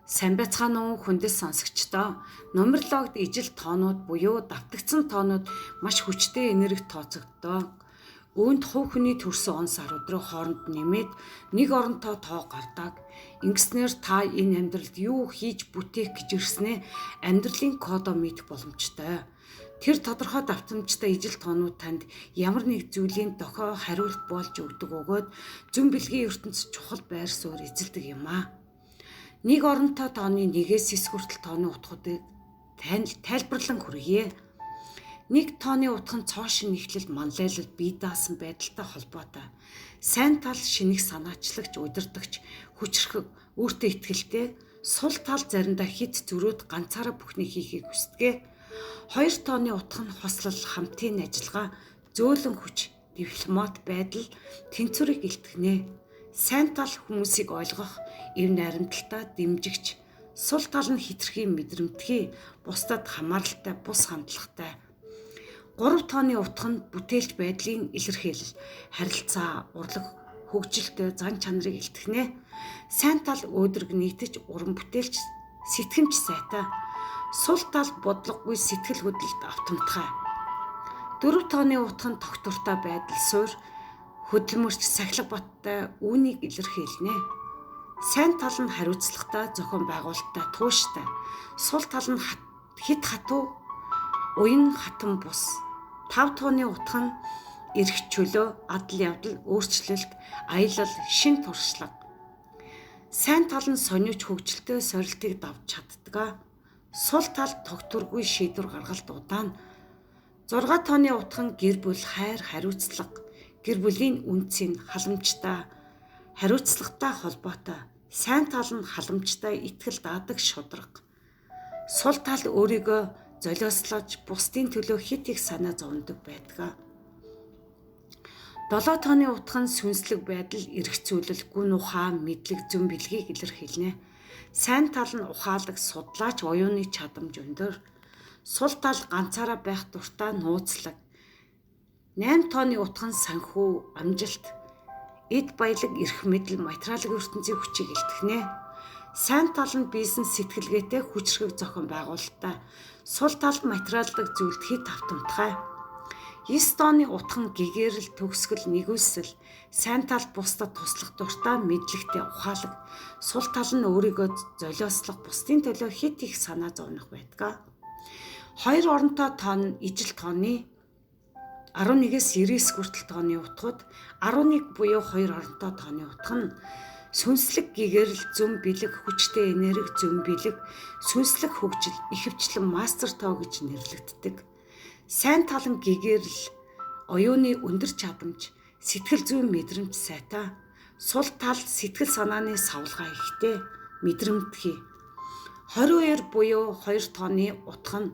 Сайн байцгаана уу хүндэт сонсогчдоо. Нумерологд ижил тоонууд буюу давтагдсан тоонууд маш хүчтэй энерги тооцогддог. Үүнд хувь хүний төрсөн он сар өдрөө хооронд нэмээд нэг оронтой тоо гардаг. Ингэснээр та энэ амьдралд юу хийж бүтээх гэж ирснээ амьдралын кодоо мэдэх боломжтой. Тэр тодорхой давтамжтай ижил тоонууд танд ямар нэг зүйлийн дохио хариулт болж өгдөг өгөөд зүүн бэлгийн ертөнцид чухал байр суурь эзэлдэг юм аа. Нэг оронтой тооны нэгээс эс хүртэл тооны утгуудыг тайлбарлан хүргье. Нэг тооны утга нь цоо шин эхлэл манлайлал бие даасан байдалтай холбоотой. Сайн тал шинэх санаачлагч, удирдагч, хүчрхэг, өөртөө итгэлтэй, сул тал заримдаа хит зөрөөд ганцаараа бүхнийг хийхийг хүсдэг. Хоёр тооны утга нь хослол, хамтын ажиллагаа, зөөлөн хүч, дипломат байдал, тэнцвэрийг илтгэнэ. Сайн тал хүмүүсийг ойлгох, эв найрамдалтай дэмжигч, сул тал нь хитрхи мэдрэмтгий, бусдад хамааралтай, бус хандлагатай. 3 тооны утга нь бүтээлч байдлын илэрхийлэл, харилцаа, урлаг, хөгжилтэй зан чанарыг илтгэнэ. Сайн тал өөдрөг нийтэж уран бүтээлч, сэтгэмж сайтай. Сул тал бодлогогүй сэтгэл хөдлөлт автомтгай. 4 тооны утга нь тогтвортой байдал, суурь, хөдөлмөрч, сахилга баттай үүнийг илэрхийлнэ. Сайн тал нь хариуцлагатай, зохион байгуулалттай, тууштай. Сул тал нь хит хатуу, уян хатан бус. 5 тооны утга нь эрх чөлөө, адал явдал, өөрчлөлт, аялал, шин туршлага. Сайн тал нь сониуч хөгжилтэй сорилтыг давж чаддаг. Сул тал тогтворгүй шийдвэр гаргалт удаана. 6 тооны утга нь гэр бүл, хайр, хариуцлага. Гэр бүлийн үнцийн халамжтай, хариуцлагатай холбоотой. Сайн тал нь халамжтай, итгэл даадаг шударга. Сул тал өөрийгөө золиослож, бусдын төлөө хит их санаа зовдог байдаг. 7 тооны утга нь сүнслэг байдал, эрх зүйлэл, гүн ухаан, мэдлэг, зүүн бэлгийг илэрхийлнэ. Сайн тал нь ухаалаг, судлаач, оюуны чадамж өндөр. Сул тал ганцаараа байх дуртай, нууцлаг. 8 тооны утга нь санхүү, амжилт, эд баялаг, эрх мэдэл, материалын ертөнцийн хүчийг илтгэнэ. Сайн тал нь бизнес сэтгэлгээтэй, хүчрхэг зохион байгуулалттай. Сул тал материалын зүйлд хит автомтгай. 9 тооны утга нь гэгээрэл, төгсгөл, нэгүсэл. Сайн тал бусдад туслах дуртай, мэдлэгтэй, ухаалаг. Сул тал нь өөрийгөө золиослох, бусдын төлөө хит их санаа зовнох байдаг. 2 оронтой тоон нь ижил тооны 11-ээс 99 хүртэл тооны утгууд. 11 буюу 2 оронтой тооны утга нь сүнслэг гэгэрэл, зүүн бэлэг, хүчтэй энерги, зүүн бэлэг, сүнслэг хөгжил, ихэвчлэн мастер тоо гэж нэрлэгддэг. Сайн тал нь гэгэрэл, оюуны өндөр чадамж, сэтгэл зүйн мэдрэмж сайтай. Сул тал сэтгэл санааны савлгаа ихтэй, мэдрэмтгий. 22 буюу 2 тооны утга нь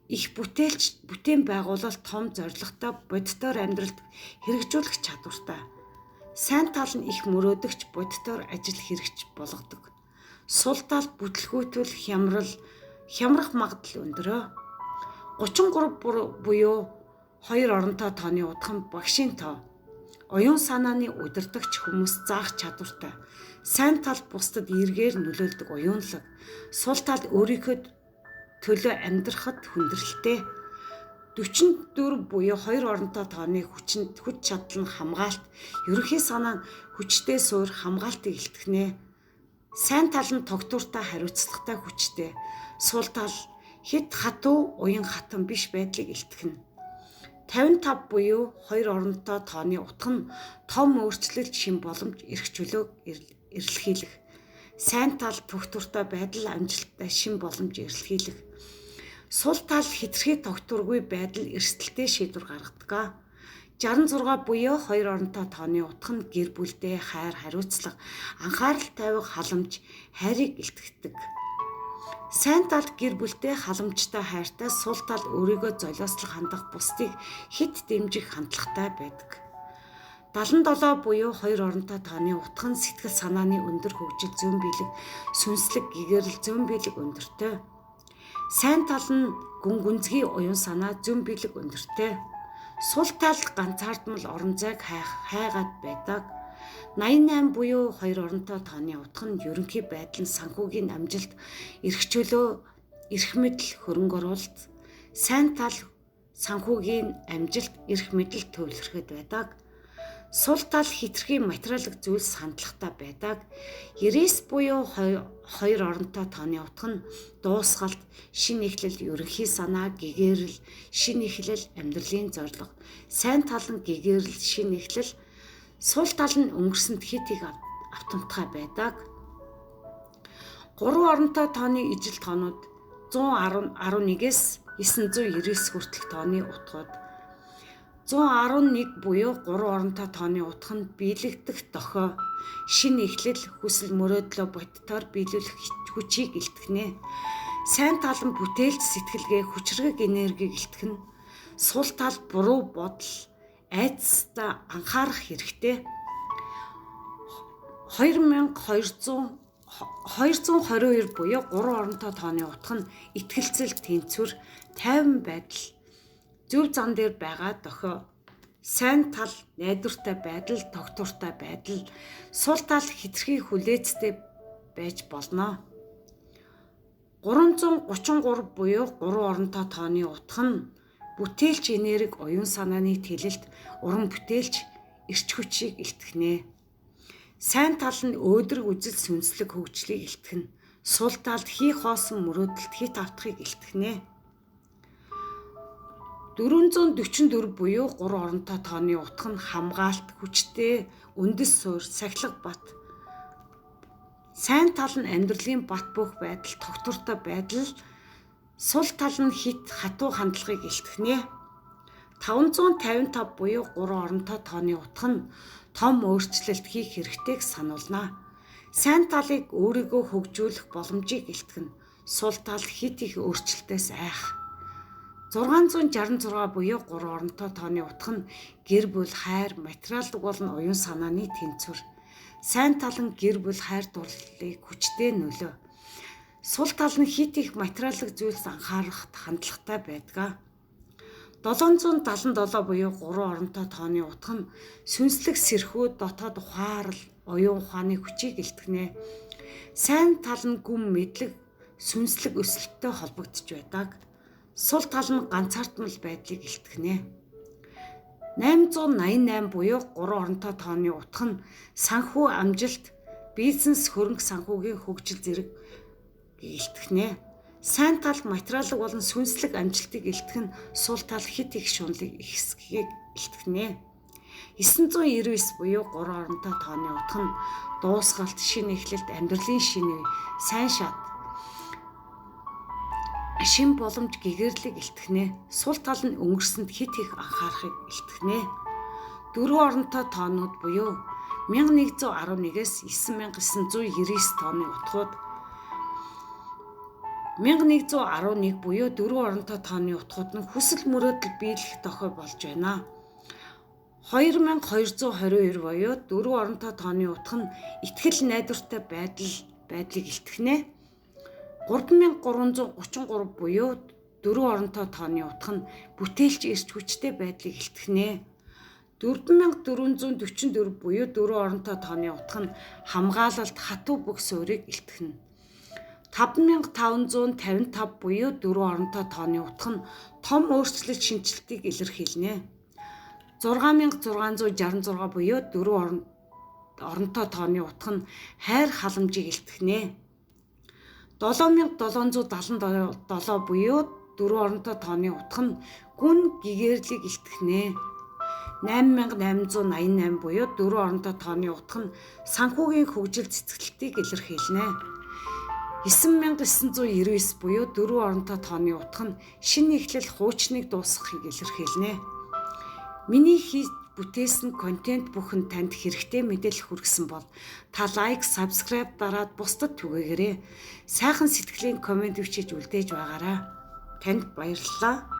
их бүтээн байгуулалт, том зорилготой, бодитоор амьдралд хэрэгжүүлэх чадвартай. Сайн тал нь их мөрөөдөгч, бодитоор ажил хэрэгж болгодог. Сул тал бүтлгүүтэл, хямрах магадлал өндөрөө. 33 буюу 2 оронтой тооны утга нь багшийн тоо. Оюун санааны удирдагч, хүмүүс заах чадвартай. Сайн тал бусдад эргээр нөлөөлдөг оюунлаг. Сул тал өөрийнхөө төлөө амьдрахад хүндрэлтэй. 44 буюу 2 оронтой тооны хүч чадал нь хамгаалт, ерөнхий санаа нь хүчтэй суурь, хамгаалтыг илтгэнэ. Сайн тал нь тогтвортой, хариуцлагатай, хүчтэй. Сул тал хит хатуу, уян хатан биш байдлыг илтгэнэ. 55 буюу 2 оронтой тооны утга нь том өөрчлөлт, шин боломж, эрх чөлөөг эрэлхийлэх. Сайн тал тогтвортой байдал, амжилттай, шин боломж эрэлхийлэх. Сул тал хитрхи тогтворгүй байдал, эрсдэлтэй шийдвэр гаргадаг. 66 буюу 2 оронтой тооны утга нь гэр бүлдээ хайр, хариуцлага, анхаарал тавих халамж, хайрыг илтгэдэг. Сайн тал гэр бүлдээ халамжтай, хайртай. Сул тал өөрийгөө золиослох, хандах, бусдыг хит дэмжих хандлагатай байдаг. 77 буюу 2 оронтой тооны утга нь сэтгэл санааны өндөр хөгжил, зүүн бэлэг, сүнслэг гэгэрэл, зүүн бэлэг өндөртэй. Сайн тал нь гүн гүнзгий, оюун санаа, зүүн бэлэг өндөртэй. Сул тал ганцаардмал, орон зайг хайгаад байдаг. 88 буюу 2 оронтой тооны утга нь ерөнхий байдал нь санхүүгийн амжилт, эрх чөлөө, эрх мэдэл, хөрөнгө оруулалт, сайн тал санхүүгийн амжилт, эрх мэдэл төвлөрөхөд байдаг. Сул тал хэтэрхий материалын зүйлс хандлагатай байдаг. 99 буюу 2 оронтой тооны утга нь дуусгалт, шинэ эхлэл, ерөнхий санаа, гэгээрэл, шинэ эхлэл, амьдралын зорилго. Сайн тал нь гэгээрэл, шинэ эхлэл, сул тал нь өнгөрсөнд хит их автомтгай байдаг. 3 оронтой тооны ижил тоонууд 111-ээс 999 хүртэлх тооны утгууд. 111 буюу 3 оронтой тооны утга нь биелэгдэх дохио, шинэ эхлэл, хүсэл мөрөөдлөө боддоор биелүүлэх хүчийг илтгэнэ. Сайн тал нь бүтээлч сэтгэлгээ, хүчрэг энергийг илтгэнэ. Сул тал буруу бодол, айдастай анхаарах хэрэгтэй. 222 буюу 3 оронтой тооны утга нь итгэлцэл, тэнцвэр, тайван байдал, зөв зам дээр байгаа дохио. Сайн тал найдвартай байдал, тогтвортой байдал, сул тал хэтэрхий хүлээцтэй байж болно. 333 буюу 3 оронтой тооны утга нь бүтээлч энерги, оюун санааны тэлэлт, уран бүтээлч эрч хүчийг илтгэнэ. Сайн тал нь өөдрөг үзэл, сүнслэг хөгжлийг илтгэнэ. Сул талд хий хоосон мөрөөдөлт, хит автахыг илтгэнэ. 444 буюу 3 оронтой тооны утга нь хамгаалт, хүчтэй, үндэс суурь, сахилга бат. Сайн тал нь амьдралын бат бөх байдал, тогтвортой байдал, сул тал нь хит хатуу хандлагыг илтгэнэ. 555 буюу 3 оронтой тооны утга нь том өөрчлөлт хийх хэрэгтэйг сануулна. Сайн талыг өөрийгөө хөгжүүлэх боломжийг илтгэнэ. Сул тал хит их өөрчлөлтөөс айх. 666 буюу 3 оронтой тооны утга нь гэр бүл, хайр, материалдық болон оюун санааны тэнцвэр. Сайн тал нь гэр бүл, хайр дурлалыг хүчтэй нөлөө. Сул тал нь хит их материалдық зүйлс анхаарах хандлагатай байдаг. 777 буюу 3 оронтой тооны утга нь сүнслэг сэрхүү, дотоод ухаарал, оюун ухааны хүчийг илтгэнэ. Сайн тал нь гүн мэдлэг, сүнслэг өсөлттэй холбогдож байдаг. Сул тал нь ганцаардмал байдлыг илтгэнэ. 888 буюу 3 оронтой тооны утга нь санхүү амжилт, бизнес, хөрөнгө санхүүгийн хөгжил зэрэг илтгэнэ. Сайн тал материалын болон сүнслэг амжилтыг илтгэн, сул тал хит их шунлыг ихсгийг илтгэнэ. 999 буюу 3 оронтой тооны утга нь дуусгалт, шинэ эхлэлт, амьдралын шинэ, сайн шат, шин боломж, гэгэрлийг илтгэнэ. Сул тал нь өнгөрсөнд хит их анхаарахыг илтгэнэ. 4 оронтой тоонууд буюу 1111-ээс 9999 тооны утгууд. 1111 буюу 4 оронтой тооны утгууд нь хүсэл мөрөөдөл биелэх дохио болж байна. 2222 буюу 4 оронтой тооны утга нь итгэл, найдвартай байдлыг илтгэнэ. 3333 буюу 4 оронтой тооны утга нь бүтээлч эрч хүчтэй байдлыг илтгэнэ. 4444 буюу 4 оронтой тооны утга нь хамгаалалт, хатуу бүх суурийг илтгэнэ. 5555 буюу 4 оронтой тооны утга нь том өөрчлөлт, шинжилтийг илэрхийлнэ. 6666 буюу 4 оронтой тооны утга нь хайр халамжийг илтгэнэ. 7777 буюу 4 оронтой тооны утга нь гүн, гэгээрлийг илтгэнэ. 8888 буюу 4 оронтой тооны утга нь санхүүгийн хөгжил, цэцгэлтийг илэрхийлнэ. 9999 буюу 4 оронтой тооны утга нь шинэ эхлэл, хуучныг дуусгахыг илэрхийлнэ. Миний хийж бүтээсэн контент бүхэн танд хэрэгтэй мэдээлэл хүргэсэн бол та лайк, subscribe дараад бусдад түгээгээрэй. Сайхан сэтгэлийн комент бичиж үлдээж байгаарай. Танд баярлалаа.